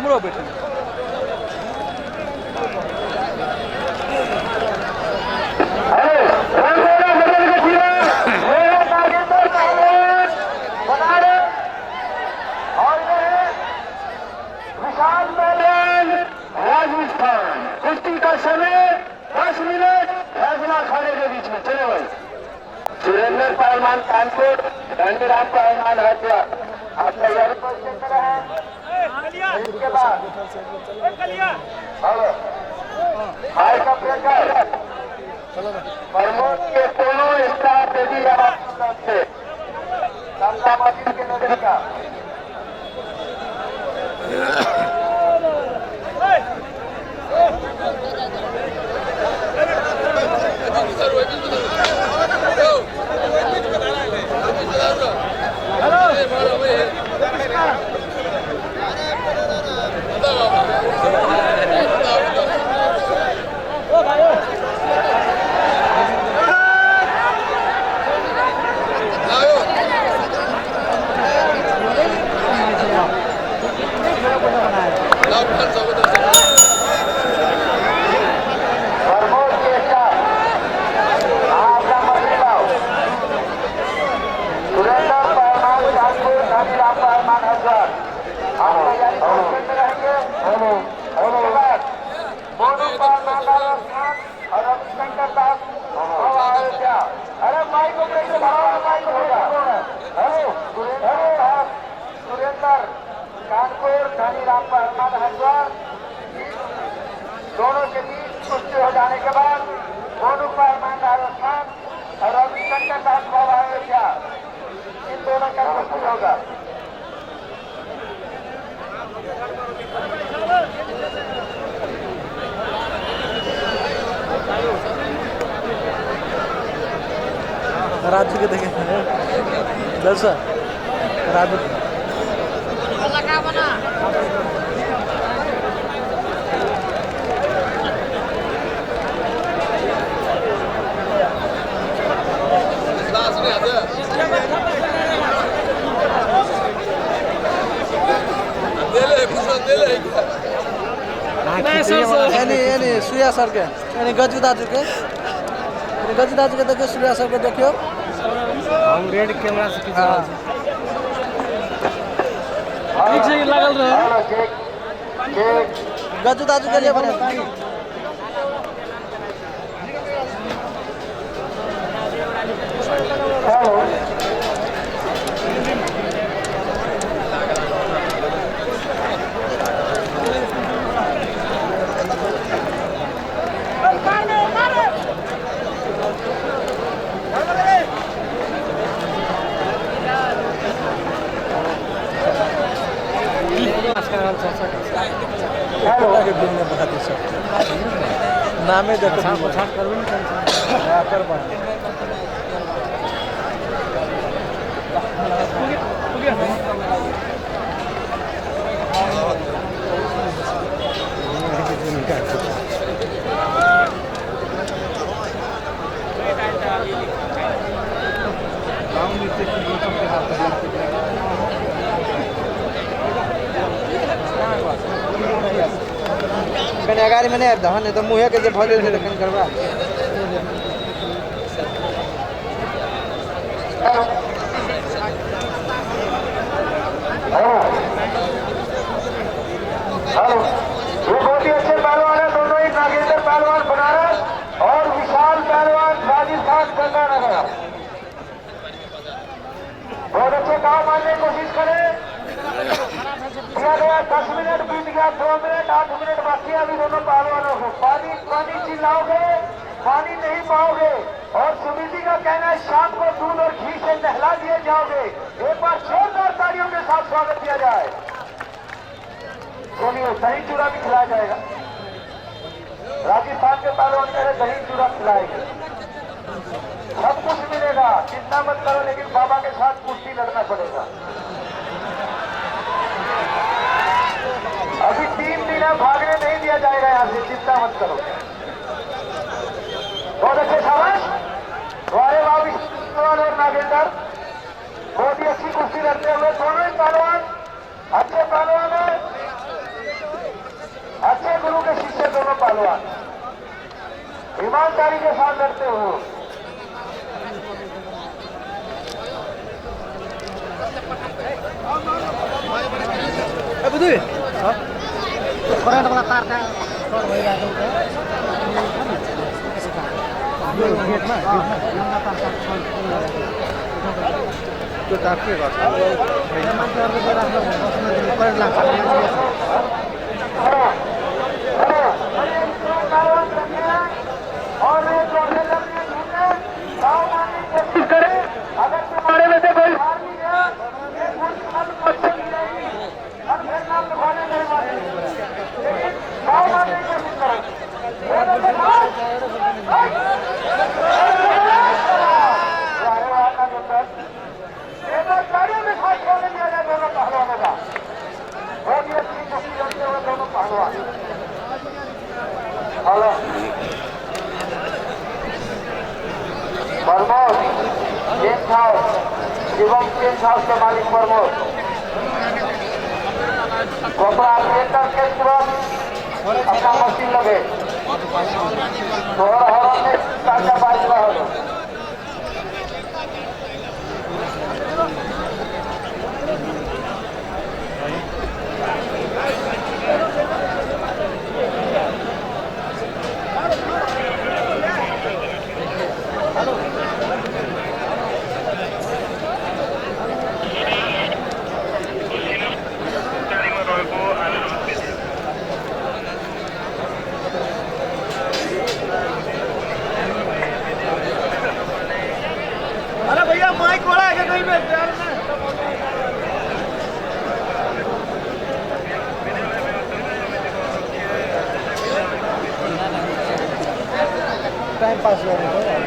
हमरो बैठे कुश्ती का समय 10 मिनट फैसला खाने के बीच में। चलो भाई, सुरेंद्र पहलवान कानपुर, धनीराम पहलवान हरिद्वार, आप तैयारी पर हैं। इसके बाद हाई का ब्रेकर प्रमोद के दोनों स्टार देवी से समता मस्जिद के नजर का कानपुर, धनीराम पहलवान हरिद्वार दोनों के बीच कुश्ती हो जाने के बाद मोनू पहलवान राजस्थान और रविशंकर दास बाबा अयोध्या, इन दोनों का कुश्ती होगा। राजू के देखे दर्शक राजू बना सूर्या सर के गजू दाजू के देखियो, सूर्या सर के देखियो। हम रेड कैमरा से ठीक से लागल रहे गजू दाजू के लिए बने नामे देखो अगाड़ी मैंने धन तो मुहे के जे भले से देखन करबा ये बहुत ही अच्छे पहलवान है, दोनों ही नागेंद्र पहलवान बनारस और विशाल पहलवान राजस्थान गंगानगर। बहुत अच्छे गाँव मारने की कोशिश करें। दिया गया 10 मिनट बीत गया, 2 मिनट 8 मिनट बाकी अभी दोनों पहलवानों को। पानी पानी चिल्लाओगे, पानी नहीं पाओगे। और समिति का कहना है शाम को दूध और घी से नहला दिए जाओगे। एक बार जोरदार तालियों के साथ स्वागत किया जाए। सुनिए, दही चूड़ा भी खिलाया जाएगा। राजस्थान के पहलवान कह रहे दही चूड़ा खिलाएंगे, सब कुछ मिलेगा, चिंता मत करो। लेकिन बाबा के साथ कुश्ती लड़ना पड़ेगा। अभी 3 दिन है, भागने नहीं दिया जाएगा यहाँ से, चिंता मत करो। बहुत अच्छे शाबाश, वारे बाबी और नागेंद्र बहुत ही अच्छी कुश्ती लड़ते हुए दोनों ही पहलवान अच्छे पहलवान है। पहलवान ईमानदारी के साथ लड़ते हो। करंट वाला तार का शॉर्ट हो रहा है तो ताकि बात और कोशिश करें, अगर तुम्हारे में से कोई हार नहीं गया और फिर नाम लिखवाने नहीं मारे, लेकिन गाँव मारने की कोशिश करें। गाड़ियों में खास होने दिया जाए दोनों पहलवानों का। बहुत ही अच्छी कुश्ती लड़ते हुए दोनों पहलवान। Hello Pramod tent house, Shivam tent house के मालिक प्रमोद ऑपरेटर के तुरंत अपना मशीन लगे थोड़ा हवा में ताजा बाज रहा हो। अरे भैया माइक वाला है कहीं पे टाइम पास हो रहा है।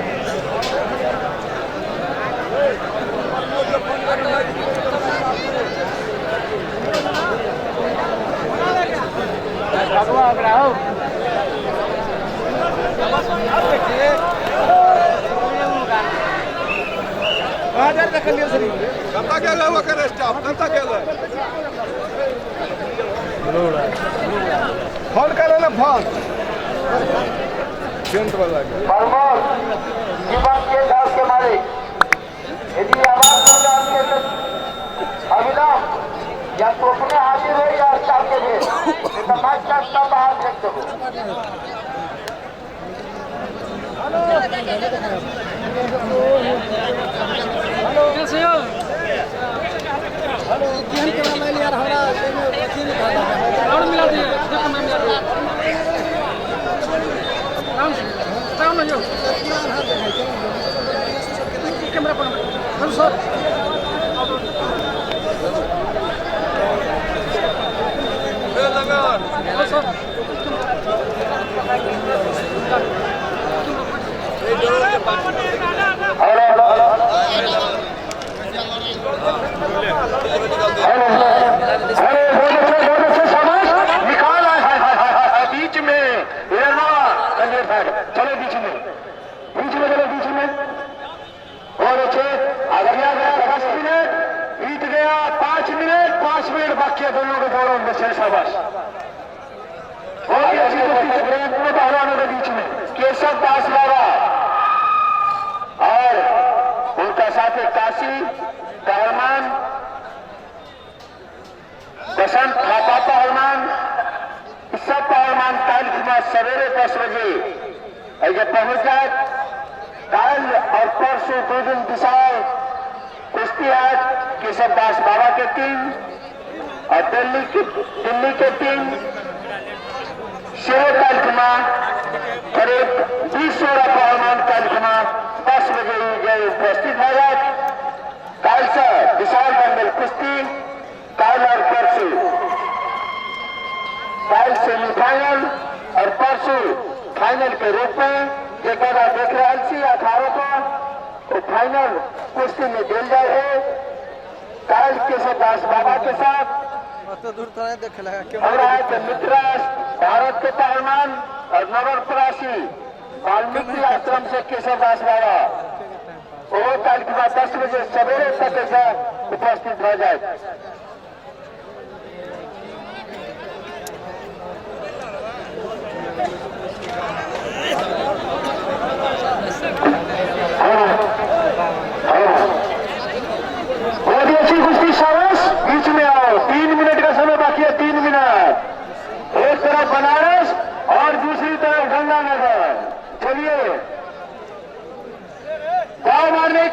Kanta geliyor bakın esnaf, kanta geliyor. Fon करें फोन सेंट वाला प्रमोद शिवम टेंट हाउस के मालिक, यदि आवाज सुन आपके अभिनव या तो अपने हाजिर हो या स्टाफ के लिए समाज का सब बाहर देखते हो। हेलो कैसे हो? हेलो ध्यान करना मैं यार हमारा और मिला दिए देखो मैं मिला दिया राम ना जो कैमरा पर हेलो सर हेलो सर बीच में चलो बीच में चलो बीच में और अच्छे अगर गया 10 मिनट बीत गया 5 मिनट बाकी है दोनों के दौरान बचे शाबाश। बहुत ही अच्छी पहलवानों के बीच में केशव दास बाबा और उनका साथी काशी पहलवान बसंत थापा पहलवान सब पहलवान कल सवेरे 10 बजे जब पहुंच जाए। कल और परसों 2 दिन विशाल कुश्ती है केशव दास बाबा के टीम और दिल्ली के टीम शेर कार्यक्रम करीब 20-16 पहलवान कार्यक्रम 10 बजे उपस्थित हो जाए। कल से विशाल दंगल कुश्ती कल और परसों, कल सेमीफाइनल और परसों फाइनल के रूप में जगह देख रहे थे 18 को वो फाइनल कुश्ती में दिल जाए कल केशव दास बाबा के साथ और आज मित्रास भारत के पहलवान और नवरपरासी वाल्मीकि आश्रम से केशव दास बाबा वो कल के बाद 10 बजे सवेरे तक ऐसा उपस्थित हो जाए।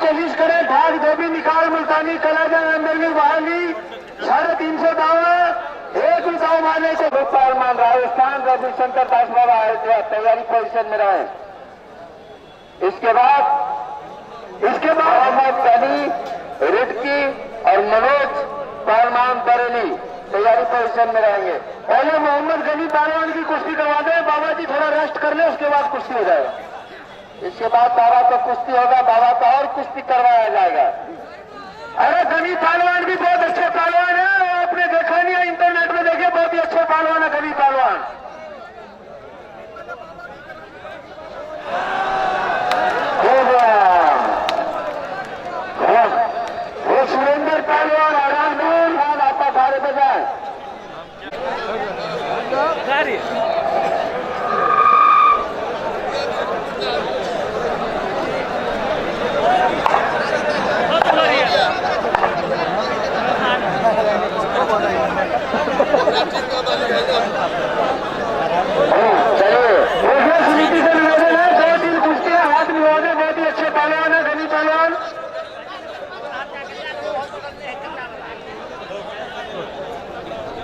कोशिश करें, भाग धोबी निकाल मुल्तानी कलाजन अंदर भी बाहर भी 350 दावा, एक भी दाव मारने को पालमान राजस्थान रविशंकर दास बाबा तैयारी पोजीशन में रहे। इसके बाद मोहम्मद गनी रिटकी और मनोज पालमान बरेली तैयारी पोजीशन में रहेंगे। पहले मोहम्मद गनी पहलवान की कुश्ती करवा दे, बाबा जी थोड़ा रेस्ट कर ले, उसके बाद कुश्ती हो जाएगा। इसके बाद बाबा को कुश्ती होगा, बाबा को और कुश्ती करवाया जाएगा। अरे गनी पहलवान भी बहुत अच्छे पहलवान है, आपने देखा नहीं है, इंटरनेट में देखिए, बहुत ही अच्छे पहलवान है गनी पहलवान। वो सुरेंद्र पहलवान आराम आपका भारे पे जाए।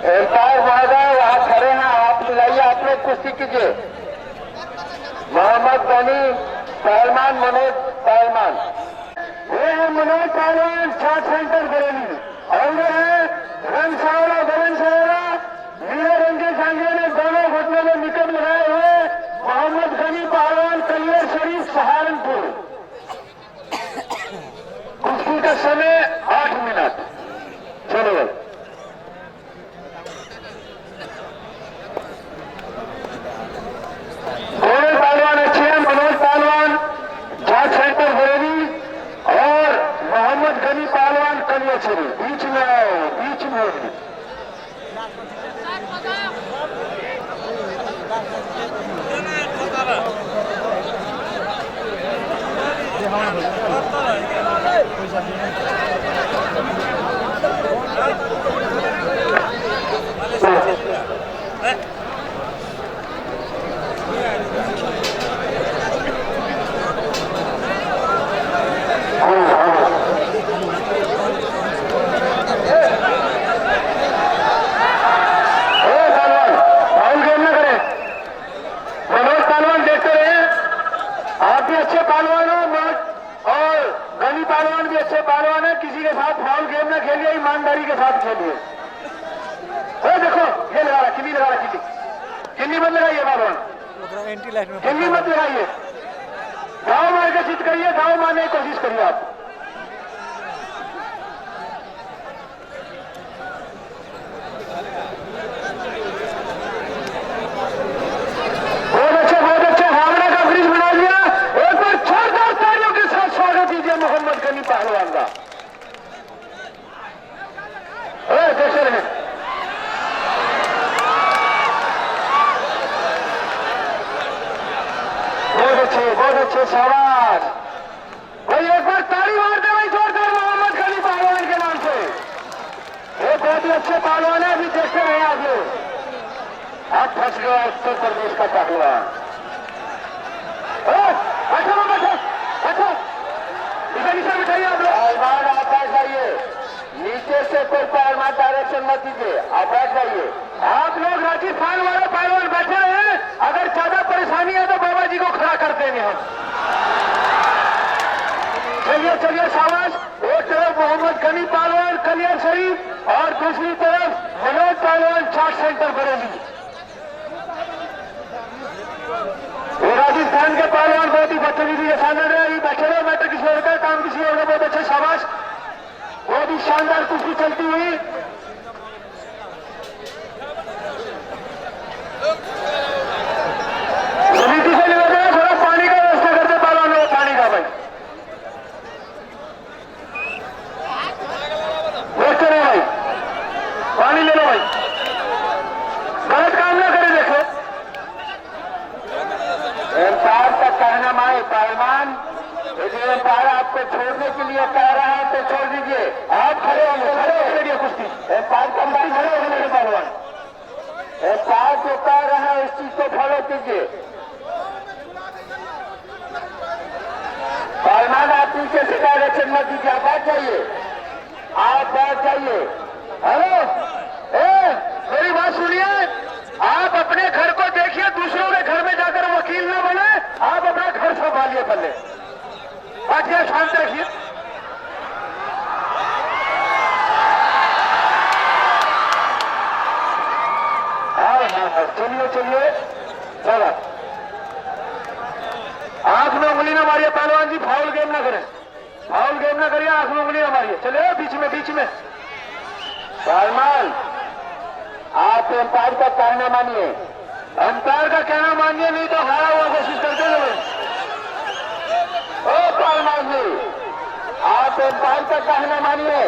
एम्पायर महोदय वहां खड़े हैं, आप मिलाइए, आप लोग कुश्ती कीजिए। मोहम्मद गनी पहलवान, मनोज पहलवान, ये है मनोज पहलवान छाट सेंटर बरेली, और ये है रंग सावला गगन सावला नीले रंग के सांगे ने दोनों घुटनों में निकट लगाए हुए मोहम्मद गनी पहलवान कलियर शरीफ सहारनपुर। कुश्ती का समय 8 मिनट। चलो दोनों पहलवान अच्छे हैं, मनोज पहलवान जाट सेंटर बरेली और मोहम्मद गनी पहलवान कलियर शरीफ। बीच में आओ, बीच में ईमानदारी के साथ खेलिए। देखो ये लगा रहा, किल्ली लगा रहा, किल्ली मत लगाइए बाबा, किल्ली मत लगाइए, गाँव मार के चित करिए, गाँव मारने की कोशिश करिए आप। बहुत अच्छा भावना का ब्रिज बना दिया। एक बार जोरदार तालियों के साथ स्वागत कीजिए मोहम्मद गनी पहलवान का। बहुत अच्छे शाबाश भाई, एक बार ताली मार दे भाई जोरदार मोहम्मद गनी पहलवान के नाम से। ये बहुत ही अच्छे पहलवान है, अभी देखते रहे आप लोग। आप फंस गया उत्तर प्रदेश का पहलवान। बैठो इधर नीचे बिठाइए आप लोग। पहलवान आप बैठ जाइए, नीचे से कोई पहलवान डायरेक्शन मत दीजिए, आप बैठ जाइए। आप लोग राजस्थान वाले पहलवान बैठे हैं, अगर ज्यादा परेशानी है तो बाबा जी को खड़ा कर देंगे हम। चलिए शाबाश। एक तरफ मोहम्मद गनी पहलवान कलियर शरीफ और दूसरी तरफ मनोज पहलवान चाट सेंटर बरेली। राजस्थान के पहलवान बहुत ही बदतमीजी के सामने रहे, बैठे रहे, मैटर किसी और का काम किसी और का। बहुत अच्छे शाबाश, बहुत ही शानदार कुश्ती चलती हुई। समिति से निवेदन है, थोड़ा पानी का व्यवस्था करते पहलवानों को, पानी का भाई व्यवस्था नहीं भाई, पानी ले लो भाई, गलत काम ना करे। देखो एम्पायर का कहना माए पहलवान, यदि एम्पायर आपको छोड़ने के लिए कह रहा है तो छोड़ दीजिए। आप खड़े होंगे, खड़े कुश्ती एम्पायर का खड़े होंगे मेरे पहलवान। एम्पायर जो कह रहा है इस चीज को फॉलो कीजिए। पहलवान आप पीछे से डायरेक्शन टेंशन मत दीजिए, आप बैठ जाइए, आप बैठ जाइए। हेलो, मेरी बात सुनिए, आप अपने घर को देखिए, दूसरों के घर में जाकर वकील न बने, आप अपना घर संभालिए पहले। बैठिए, शांत रखिए। चलिए चलिए, चलो, आंख में उंगली ना मारिए पहलवान जी, फाउल गेम ना करें, फाउल गेम ना करिए, आंख में उंगली ना मारिए। चलिए बीच में, बीच में। सलमान, आप एम्पायर का कहना मानिए, एम्पायर का कहना मानिए, नहीं तो हारा हुआ कोशिश करते हुए। ओ सलमान जी, आप एम्पायर का कहना मानिए।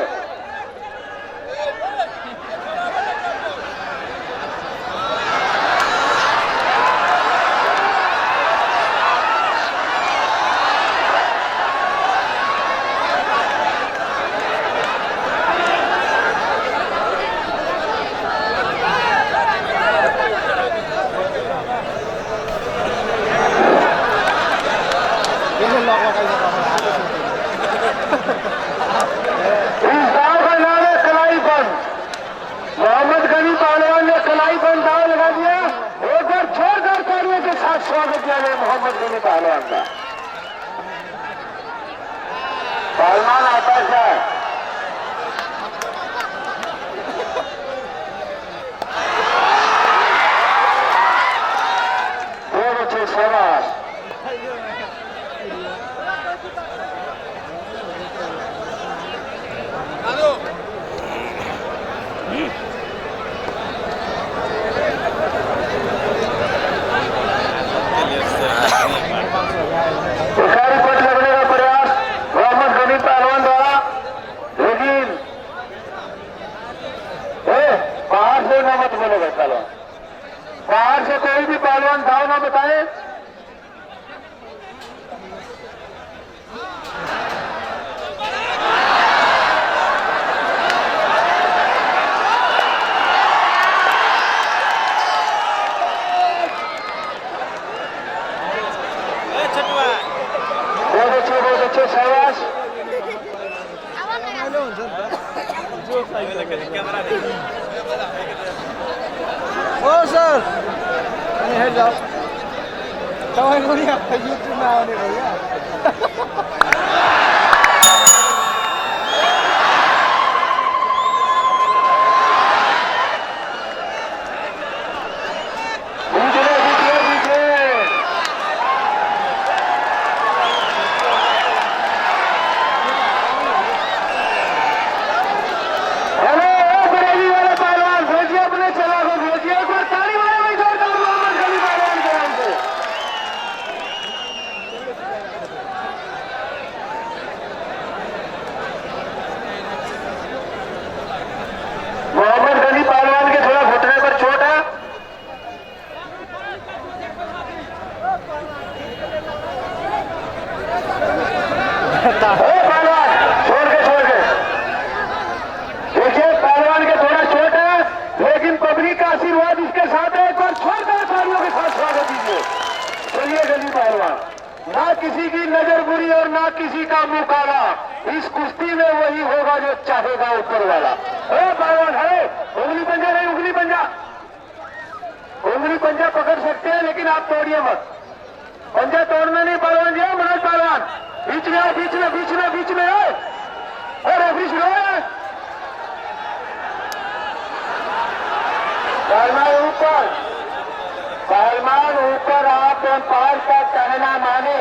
इस दाव का नाम है कलाईपन। मोहम्मद गनी पहलवान ने कलाईपन दाव लगा दिया। एक बार जोरदार तालियों के साथ स्वागत किया गया मोहम्मद गनी पहलवान का। पहलवान आकाश है, बहुत अच्छे शाबाश। शिकारी पट लगने का प्रयास मोहम्मद गनी पहलवान द्वारा, लेकिन बाहर से ना मत बोलेगा पहलवान, बाहर से कोई भी पहलवान दाव ना बताए। बहुत अच्छे शाबाश। ओ सर, हेड जाओ, तपाईँको नि युट्युबमा आउने भयो मोहम्मद गनी पहलवान के थोड़ा घुटने पर चोट है। पहलवान छोड़ के देखिए, पहलवान के थोड़ा चोट है, लेकिन पब्लिक का आशीर्वाद इसके साथ है। एक बार छोड़कर तालियों के साथ स्वागत दीजिए। चलिए गनी पहलवान, ना किसी की नजर बुरी और ना किसी का मुंह काला, इस कुश्ती में वही होगा जो चाहेगा ऊपर वाला। पहलवान है, उंगली पंजा नहीं, उंगली पंजा, उंगली पंजा पकड़ सकते हैं, लेकिन आप तोड़िए मत, पंजा तोड़ना नहीं पहलवान जी। मनोज पहलवान बीच में है, बीच में, बीच में, बीच में है, और रेफरी शुरू है। पहलवान ऊपर, पहलवान ऊपर, आप एम्पायर का कहना माने।